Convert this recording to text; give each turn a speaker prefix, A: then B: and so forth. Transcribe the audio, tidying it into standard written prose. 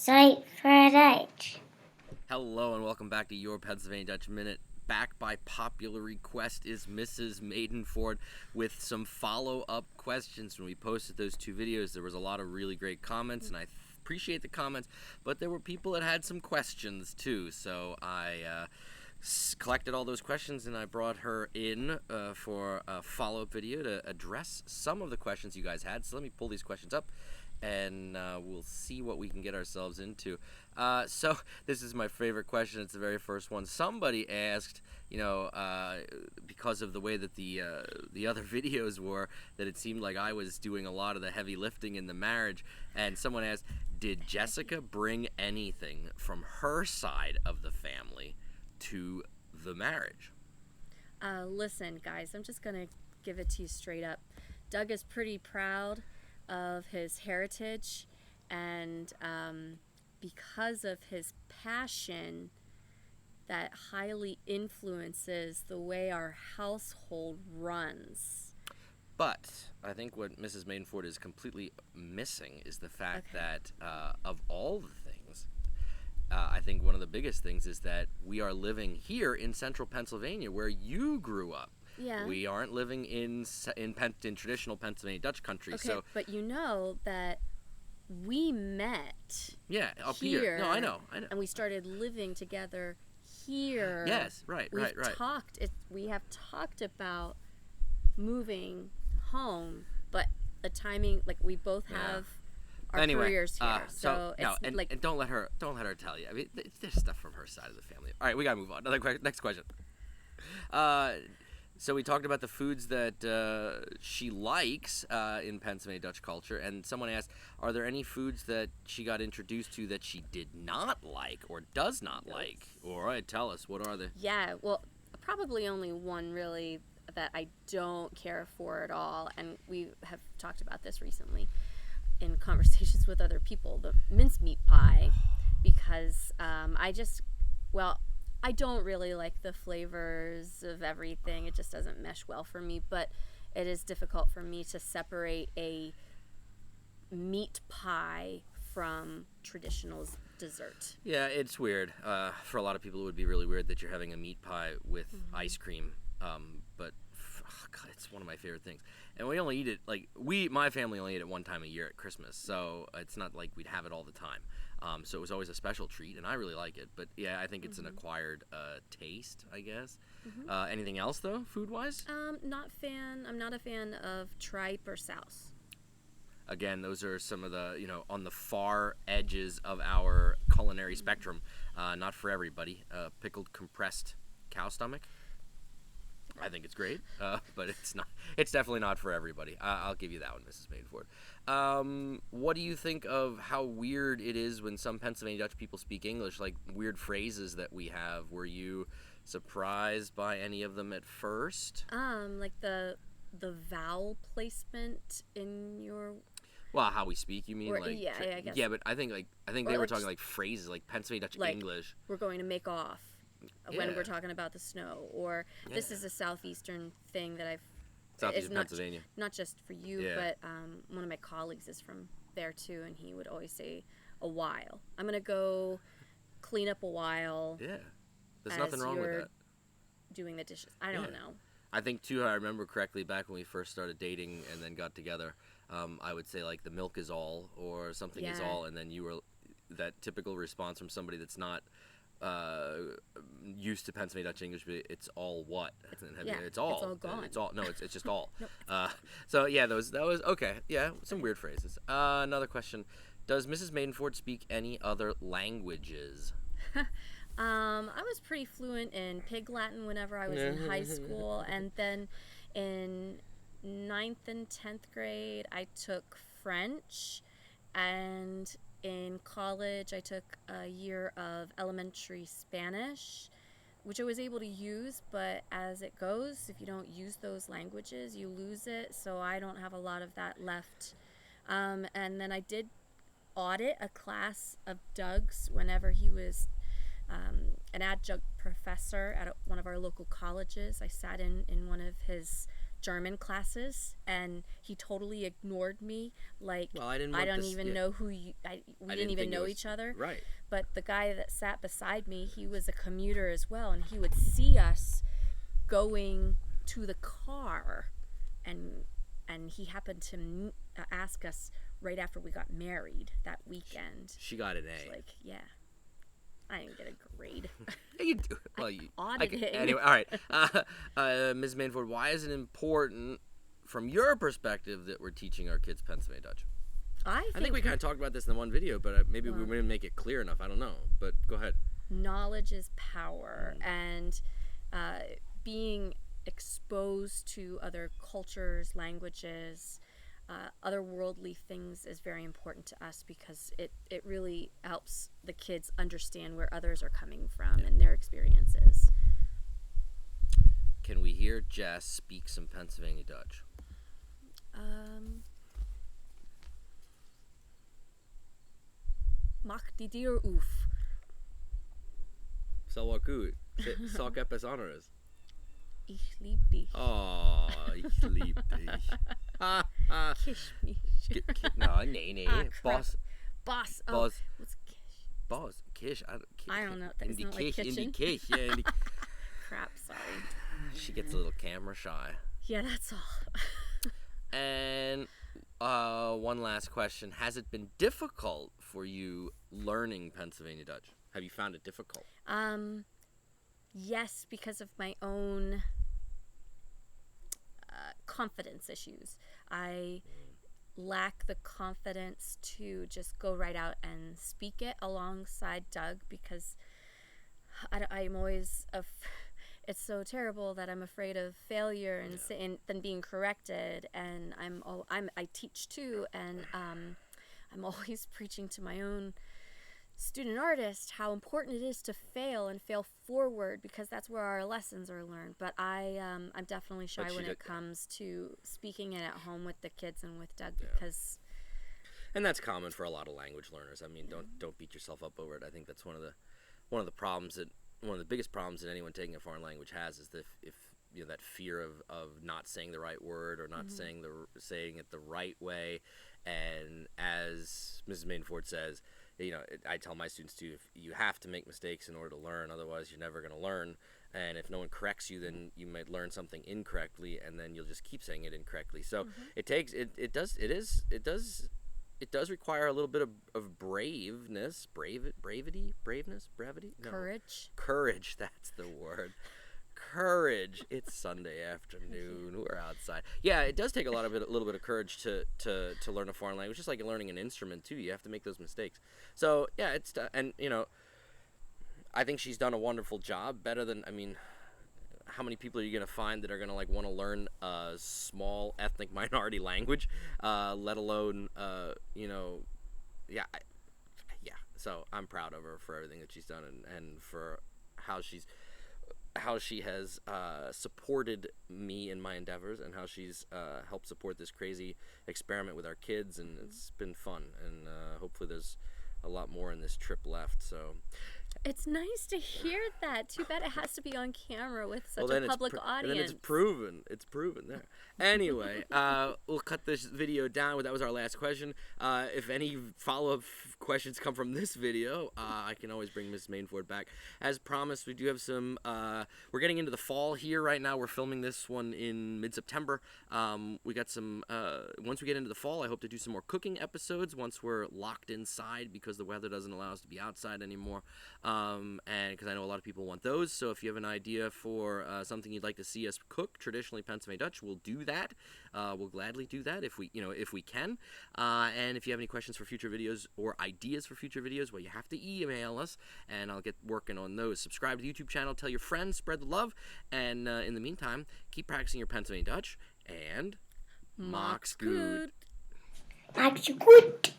A: Sight for a date.
B: Hello and welcome back to Your Pennsylvania Dutch Minute. Back by popular request is Mrs. Madenford with some follow-up questions. When we posted those two videos, there was a lot of really great comments, and I appreciate the comments, but there were people that had some questions too. So I collected all those questions and I brought her in for a follow-up video to address some of the questions you guys had. So let me pull these questions up and we'll see what we can get ourselves into. So this is my favorite question. It's the very first one. Somebody asked, because of the way that the other videos were, that it seemed like I was doing a lot of the heavy lifting in the marriage. And someone asked, did Jessica bring anything from her side of the family to the marriage?
C: Listen, guys, I'm just going to give it to you straight up. Doug is pretty proud of his heritage, and because of his passion, that highly influences the way our household runs.
B: But I think what Mrs. Madenford is completely missing is the fact that of all the things, I think one of the biggest things is that we are living here in central Pennsylvania where you grew up.
C: Yeah.
B: We aren't living in traditional Pennsylvania Dutch country.
C: Okay,
B: so,
C: but you know that we met
B: up here. No, I know.
C: And we started living together here.
B: Yes, right.
C: We have talked about moving home, but the timing, like, we both have our careers here.
B: And don't let her tell you. I mean, there's stuff from her side of the family. All right, we gotta move on. Next question. So we talked about the foods that she likes in Pennsylvania Dutch culture, and someone asked, are there any foods that she got introduced to that she did not like or does not like? All right, tell us, what are they?
C: Yeah, well, probably only one really that I don't care for at all, and we have talked about this recently in conversations with other people, the mincemeat pie, because I don't really like the flavors of everything. It just doesn't mesh well for me, but it is difficult for me to separate a meat pie from traditional dessert.
B: Yeah, it's weird. For a lot of people, it would be really weird that you're having a meat pie with ice cream, but God, it's one of my favorite things. And we only eat it, my family only eat it one time a year at Christmas, so it's not like we'd have it all the time. So it was always a special treat, and I really like it. But yeah, I think it's an acquired taste, I guess. Anything else though, food-wise?
C: I'm not a fan of tripe or souse.
B: Again, those are some of the, on the far edges of our culinary spectrum. Not for everybody. Pickled compressed cow stomach. I think it's great, but it's not. It's definitely not for everybody. I'll give you that one, Mrs. Madenford. What do you think of how weird it is when some Pennsylvania Dutch people speak English, like weird phrases that we have? Were you surprised by any of them at first?
C: Like the vowel placement in your.
B: Well, how we speak, you mean?
C: I guess.
B: Yeah, but I think they were talking like phrases, like Pennsylvania Dutch English.
C: We're going to make off. When we're talking about the snow, or this is a southeastern thing that I've.
B: Southeastern Pennsylvania.
C: Not just for you, but one of my colleagues is from there too, and he would always say, "A while. I'm gonna go clean up a while."
B: Yeah, there's nothing wrong with that.
C: Doing the dishes. I don't know.
B: I think too. I remember correctly back when we first started dating and then got together. I would say like the milk is all or something is all, and then you were that typical response from somebody that's not. Used to Pennsylvania Dutch English, but it's all what? It's all.
C: It's all gone.
B: It's all. No, it's just all.
C: Nope.
B: So yeah, that was okay. Yeah, some weird phrases. Another question: does Mrs. Madenford speak any other languages?
C: I was pretty fluent in Pig Latin whenever I was in high school, and then in 9th and 10th grade, I took French, and in college, I took a year of elementary Spanish, which I was able to use, but as it goes, if you don't use those languages, you lose it, so I don't have a lot of that left. And then I did audit a class of Doug's whenever he was an adjunct professor at one of our local colleges. I sat in one of his German classes, and he totally ignored me. Like,
B: Well, I didn't
C: I
B: want
C: don't
B: this-
C: even
B: yeah.
C: know who you. We didn't even
B: think it
C: know
B: was-
C: each other.
B: Right.
C: But the guy that sat beside me, he was a commuter as well, and he would see us going to the car, and he happened to ask us right after we got married that weekend.
B: She got an A.
C: Like, yeah, I didn't get a grade.
B: Yeah, you do. Well, you
C: auditing.
B: anyway. All right, Ms. Madenford, why is it important, from your perspective, that we're teaching our kids Pennsylvania Dutch?
C: I
B: I think we kind of talked about this in the one video, but maybe we didn't make it clear enough. I don't know, but go ahead.
C: knowledge is power, and being exposed to other cultures, languages, otherworldly things is very important to us, because it really helps the kids understand where others are coming from and their experiences.
B: Can we hear Jess speak some Pennsylvania Dutch?
C: Mag die deur oef.
B: Zal wel goed. Zal ik het anders?
C: Ich lieb dich.
B: Oh, ich lieb dich.
C: Kiss me.
B: No, nee.
C: Crap.
B: Boss.
C: Boss. Oh,
B: Boss.
C: what's kiss?
B: Boss. Kish.
C: I don't know.
B: In
C: That's
B: the
C: not like
B: kish. In the
C: kitchen.
B: kish. Yeah, in the...
C: Crap, sorry.
B: She gets a little camera shy.
C: Yeah, that's all.
B: And one last question. Has it been difficult for you learning Pennsylvania Dutch? Have you found it difficult?
C: Yes, because of my own confidence issues. I lack the confidence to just go right out and speak it alongside Doug, because I'm always it's so terrible that I'm afraid of failure and then being corrected, and I teach too, and I'm always preaching to my own student artist how important it is to fail and fail forward, because that's where our lessons are learned. But I'm definitely shy when it comes to speaking it at home with the kids and with Doug, because
B: And that's common for a lot of language learners. I mean, don't beat yourself up over it. I think that's one of the problems that one of the biggest problems that anyone taking a foreign language has is that if you know, that fear of not saying the right word or not saying it the right way. And as Mrs. Madenford says, you know, I tell my students too, if you have to make mistakes in order to learn, otherwise you're never going to learn. And if no one corrects you, then you might learn something incorrectly, and then you'll just keep saying it incorrectly. So it does require a little bit of braveness, brevity, no. Courage, that's the word. Courage. It's Sunday afternoon. We're outside. Yeah, it does take a little bit of courage to learn a foreign language, just like learning an instrument too. You have to make those mistakes. So yeah, and you know, I think she's done a wonderful job. Better than, I mean, how many people are you gonna find that are gonna like want to learn a small ethnic minority language, let alone you know, yeah. So I'm proud of her for everything that she's done and for how she has supported me in my endeavors, and how she's helped support this crazy experiment with our kids, and it's been fun, and hopefully there's a lot more in this trip left. So
C: it's nice to hear that. Too bad it has to be on camera with such
B: then
C: a public audience.
B: Then it's proven there. Anyway, we'll cut this video down. That was our last question. If any follow-up questions come from this video, I can always bring Miss Madenford back. As promised, we do have some, we're getting into the fall here right now. We're filming this one in mid-September. We got some, once we get into the fall, I hope to do some more cooking episodes once we're locked inside, because the weather doesn't allow us to be outside anymore. And because I know a lot of people want those. So if you have an idea for something you'd like to see us cook, traditionally Pennsylvania Dutch, we'll do that. We'll gladly do that if we can. And if you have any questions for future videos or ideas for future videos, well, you have to email us, and I'll get working on those. Subscribe to the YouTube channel, tell your friends, spread the love, and in the meantime, keep practicing your Pennsylvania Dutch, and
C: Macht's gut.
A: Macht's gut.